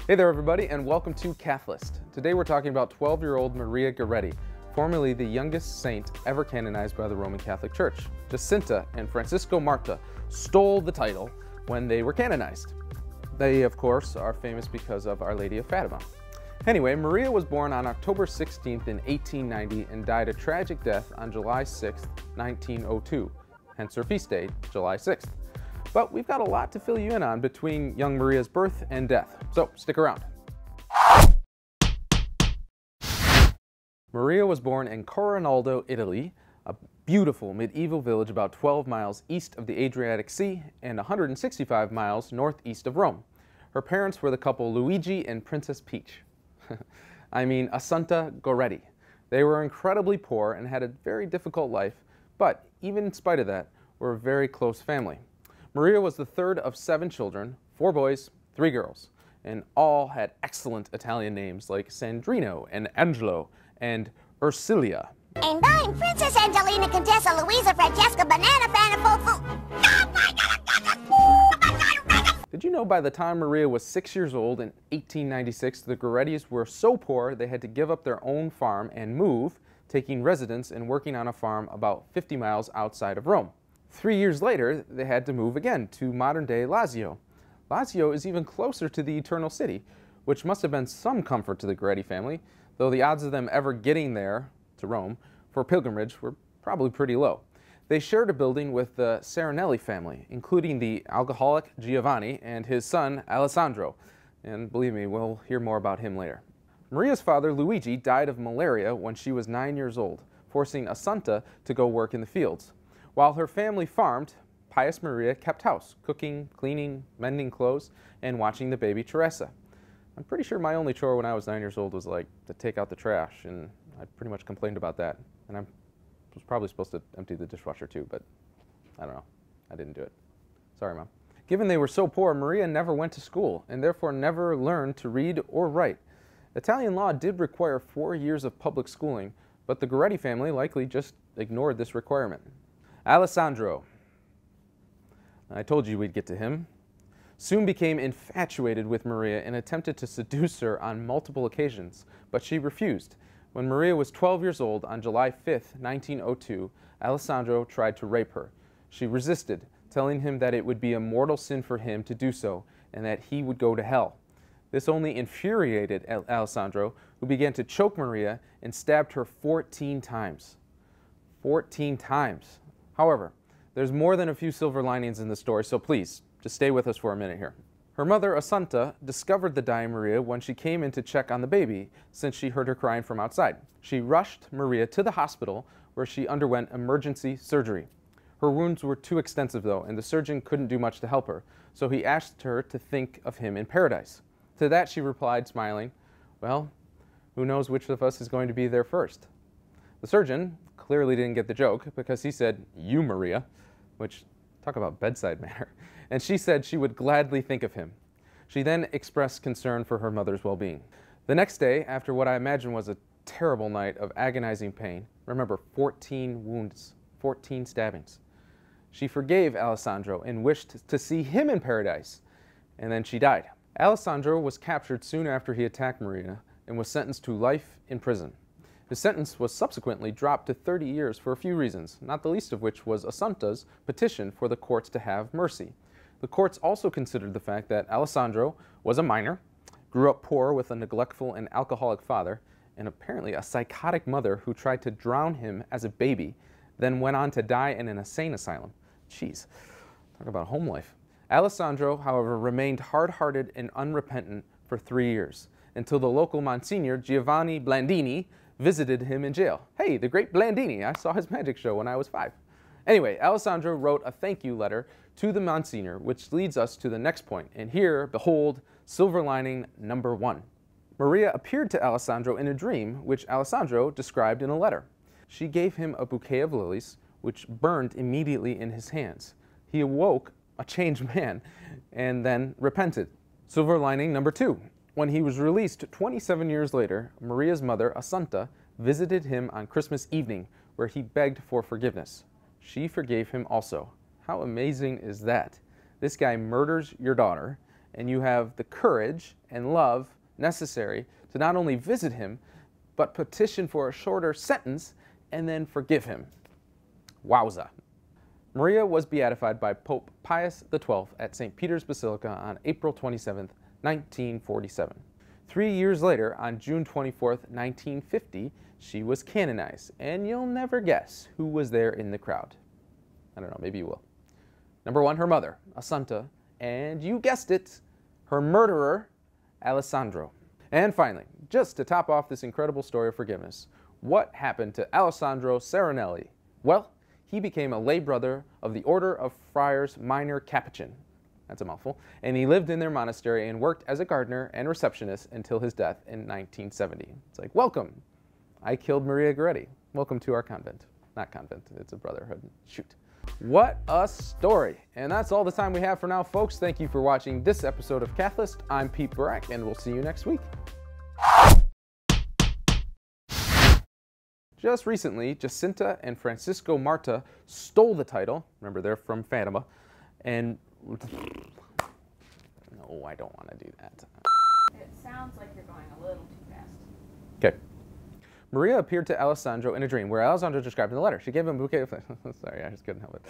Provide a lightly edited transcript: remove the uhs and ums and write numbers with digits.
Hey there everybody, and welcome to Cathlist. Today we're talking about 12-year-old Maria Goretti, formerly the youngest saint ever canonized by the Roman Catholic Church. Jacinta and Francisco Marta stole the title when they were canonized. They, of course, are famous because of Our Lady of Fatima. Anyway, Maria was born on October 16th in 1890 and died a tragic death on July 6th, 1902, hence her feast day, July 6th. But we've got a lot to fill you in on between young Maria's birth and death, so stick around. Maria was born in Coronaldo, Italy, a beautiful medieval village about 12 miles east of the Adriatic Sea and 165 miles northeast of Rome. Her parents were the couple Luigi and Princess Peach. I mean, Assunta Goretti. They were incredibly poor and had a very difficult life, but even in spite of that, were a very close family. Maria was the third of 7 children, 4 boys, 3 girls, and all had excellent Italian names like Sandrino and Angelo and Ursilia. And I'm Princess Angelina Contessa Luisa Francesca Banana Fanafofu. Did you know by the time Maria was 6 years old in 1896, the Gorettis were so poor they had to give up their own farm and move, taking residence and working on a farm about 50 miles outside of Rome. 3 years later, they had to move again to modern-day Lazio. Lazio is even closer to the Eternal City, which must have been some comfort to the Goretti family, though the odds of them ever getting there, to Rome, for pilgrimage were probably pretty low. They shared a building with the Serenelli family, including the alcoholic Giovanni and his son Alessandro, and believe me, we'll hear more about him later. Maria's father, Luigi, died of malaria when she was 9 years old, forcing Assunta to go work in the fields. While her family farmed, pious Maria kept house, cooking, cleaning, mending clothes, and watching the baby Teresa. I'm pretty sure my only chore when I was 9 years old was like to take out the trash, and I pretty much complained about that. And I was probably supposed to empty the dishwasher too, but I don't know. I didn't do it. Sorry, Mom. Given they were so poor, Maria never went to school and therefore never learned to read or write. Italian law did require 4 years of public schooling, but the Goretti family likely just ignored this requirement. Alessandro, I told you we'd get to him, soon became infatuated with Maria and attempted to seduce her on multiple occasions, but she refused. When Maria was 12 years old, on July 5th, 1902, Alessandro tried to rape her. She resisted, telling him that it would be a mortal sin for him to do so and that he would go to hell. This only infuriated Alessandro, who began to choke Maria and stabbed her 14 times. 14 times. However, there's more than a few silver linings in the story, so please, just stay with us for a minute here. Her mother, Assunta, discovered the dying Maria when she came in to check on the baby, since she heard her crying from outside. She rushed Maria to the hospital, where she underwent emergency surgery. Her wounds were too extensive, though, and the surgeon couldn't do much to help her, so he asked her to think of him in paradise. To that she replied, smiling, "Well, who knows which of us is going to be there first?" The surgeon clearly didn't get the joke, because he said, "You, Maria," which, talk about bedside manner, and she said she would gladly think of him. She then expressed concern for her mother's well-being. The next day, after what I imagine was a terrible night of agonizing pain, remember 14 wounds, 14 stabbings, she forgave Alessandro and wished to see him in paradise, and then she died. Alessandro was captured soon after he attacked Maria and was sentenced to life in prison. His sentence was subsequently dropped to 30 years for a few reasons, not the least of which was Assunta's petition for the courts to have mercy. The courts also considered the fact that Alessandro was a minor, grew up poor with a neglectful and alcoholic father, and apparently a psychotic mother who tried to drown him as a baby, then went on to die in an insane asylum. Jeez, talk about home life. Alessandro, however, remained hard-hearted and unrepentant for 3 years, until the local Monsignor Giovanni Blandini visited him in jail. Hey, the great Blandini, I saw his magic show when I was 5. Anyway, Alessandro wrote a thank you letter to the Monsignor, which leads us to the next point. And here, behold, silver lining number 1. Maria appeared to Alessandro in a dream, which Alessandro described in a letter. She gave him a bouquet of lilies, which burned immediately in his hands. He awoke a changed man and then repented. Silver lining number 2. When he was released 27 years later, Maria's mother, Assunta, visited him on Christmas evening, where he begged for forgiveness. She forgave him also. How amazing is that? This guy murders your daughter, and you have the courage and love necessary to not only visit him, but petition for a shorter sentence and then forgive him. Wowza. Maria was beatified by Pope Pius XII at St. Peter's Basilica on April 27, 1947. 3 years later, on June 24, 1950, she was canonized, and you'll never guess who was there in the crowd. I don't know, maybe you will. Number 1, her mother, a santa, and you guessed it, her murderer, Alessandro. And finally, just to top off this incredible story of forgiveness, what happened to Alessandro Serenelli? Well, he became a lay brother of the Order of Friars Minor Capuchin. That's a mouthful. And he lived in their monastery and worked as a gardener and receptionist until his death in 1970. It's like, welcome. I killed Maria Goretti. Welcome to our convent. Not convent, it's a brotherhood. Shoot. What a story. And that's all the time we have for now, folks. Thank you for watching this episode of Cathlist. I'm Pete Burak, and we'll see you next week. Just recently, Jacinta and Francisco Marta stole the title. Remember, they're from Fatima. And no, I don't want to do that. It sounds like you're going a little too fast. Okay. Maria appeared to Alessandro in a dream, where Alessandro described in the letter. She gave him a bouquet of... Sorry, I just couldn't help it.